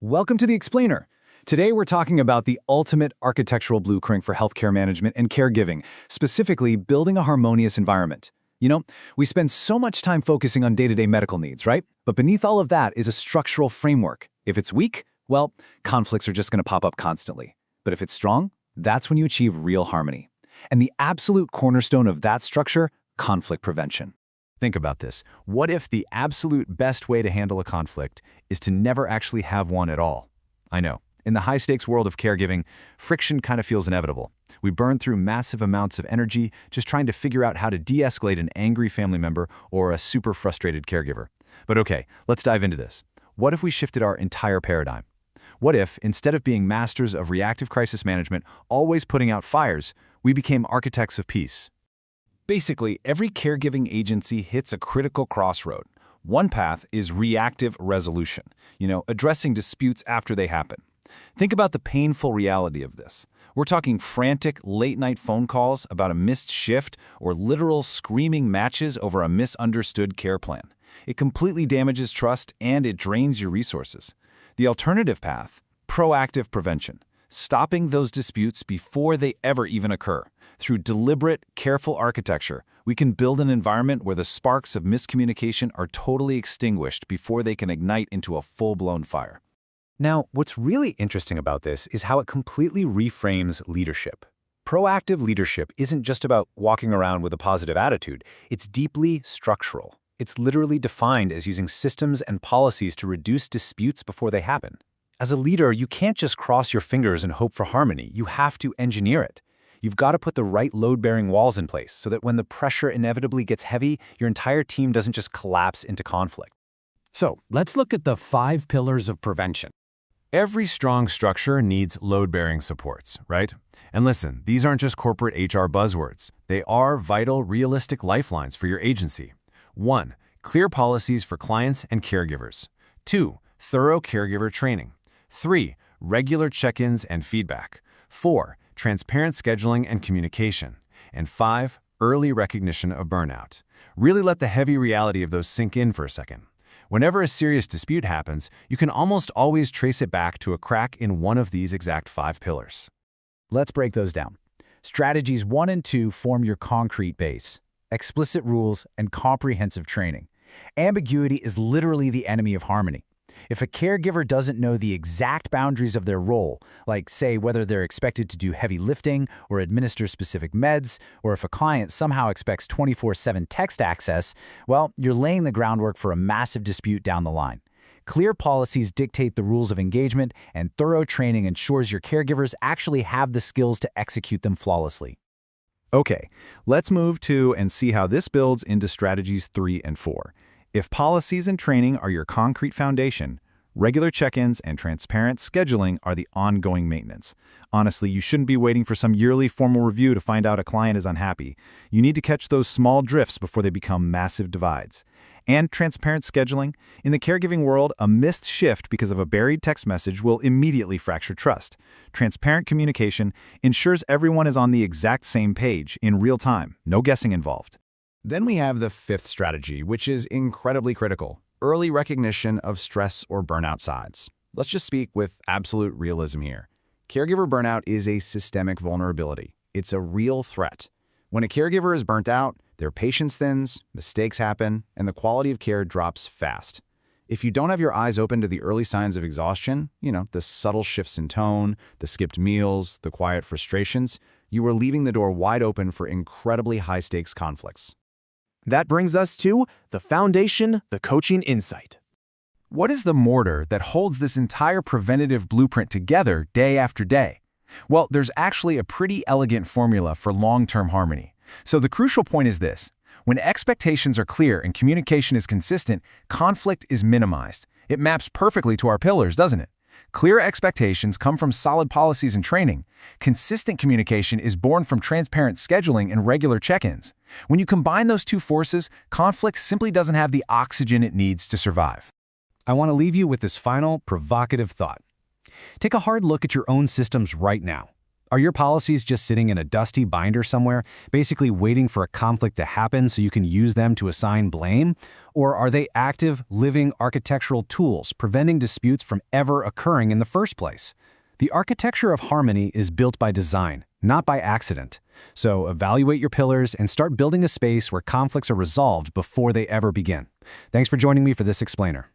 Welcome to The Explainer. Today we're talking about the ultimate architectural blueprint for healthcare management and caregiving, specifically building a harmonious environment. We spend so much time focusing on day-to-day medical needs, right? But beneath all of that is a structural framework. If it's weak, well, conflicts are just going to pop up constantly. But if it's strong, that's when you achieve real harmony. And the absolute cornerstone of that structure, conflict prevention. Think about this. What if the absolute best way to handle a conflict is to never actually have one at all? I know, in the high-stakes world of caregiving, friction kind of feels inevitable. We burn through massive amounts of energy just trying to figure out how to de-escalate an angry family member or a super frustrated caregiver. But okay, let's dive into this. What if we shifted our entire paradigm? What if, instead of being masters of reactive crisis management, always putting out fires, we became architects of peace? Basically, every caregiving agency hits a critical crossroad. One path is reactive resolution, addressing disputes after they happen. Think about the painful reality of this. We're talking frantic, late-night phone calls about a missed shift or literal screaming matches over a misunderstood care plan. It completely damages trust and it drains your resources. The alternative path, proactive prevention. Stopping those disputes before they ever even occur. Through deliberate, careful architecture, we can build an environment where the sparks of miscommunication are totally extinguished before they can ignite into a full-blown fire. Now, what's really interesting about this is how it completely reframes leadership. Proactive leadership isn't just about walking around with a positive attitude. It's deeply structural. It's literally defined as using systems and policies to reduce disputes before they happen. As a leader, you can't just cross your fingers and hope for harmony. You have to engineer it. You've got to put the right load-bearing walls in place so that when the pressure inevitably gets heavy, your entire team doesn't just collapse into conflict. So, let's look at the 5 pillars of prevention. Every strong structure needs load-bearing supports, right? And listen, these aren't just corporate HR buzzwords. They are vital, realistic lifelines for your agency. 1. Clear policies for clients and caregivers. 2. Thorough caregiver training. 3. Regular check-ins and feedback. 4. Transparent scheduling and communication. And 5. Early recognition of burnout. Really let the heavy reality of those sink in for a second. Whenever a serious dispute happens, you can almost always trace it back to a crack in one of these exact 5 pillars. Let's break those down. Strategies 1 and 2 form your concrete base. Explicit rules and comprehensive training. Ambiguity is literally the enemy of harmony. If a caregiver doesn't know the exact boundaries of their role, like, say, whether they're expected to do heavy lifting or administer specific meds, or if a client somehow expects 24/7 text access, well, you're laying the groundwork for a massive dispute down the line. Clear policies dictate the rules of engagement, and thorough training ensures your caregivers actually have the skills to execute them flawlessly. Okay, let's move to and see how this builds into strategies 3 and 4. If policies and training are your concrete foundation, regular check-ins and transparent scheduling are the ongoing maintenance. Honestly, you shouldn't be waiting for some yearly formal review to find out a client is unhappy. You need to catch those small drifts before they become massive divides. And transparent scheduling. In the caregiving world, a missed shift because of a buried text message will immediately fracture trust. Transparent communication ensures everyone is on the exact same page in real time, no guessing involved. Then we have the 5th strategy, which is incredibly critical: early recognition of stress or burnout signs. Let's just speak with absolute realism here. Caregiver burnout is a systemic vulnerability. It's a real threat. When a caregiver is burnt out, their patience thins, mistakes happen, and the quality of care drops fast. If you don't have your eyes open to the early signs of exhaustion, the subtle shifts in tone, the skipped meals, the quiet frustrations, you are leaving the door wide open for incredibly high-stakes conflicts. That brings us to the foundation, the coaching insight. What is the mortar that holds this entire preventative blueprint together day after day? Well, there's actually a pretty elegant formula for long-term harmony. So the crucial point is this: when expectations are clear and communication is consistent, conflict is minimized. It maps perfectly to our pillars, doesn't it? Clear expectations come from solid policies and training. Consistent communication is born from transparent scheduling and regular check-ins. When you combine those two forces, conflict simply doesn't have the oxygen it needs to survive. I want to leave you with this final provocative thought. Take a hard look at your own systems right now. Are your policies just sitting in a dusty binder somewhere, basically waiting for a conflict to happen so you can use them to assign blame? Or are they active, living architectural tools preventing disputes from ever occurring in the first place? The architecture of harmony is built by design, not by accident. So evaluate your pillars and start building a space where conflicts are resolved before they ever begin. Thanks for joining me for this explainer.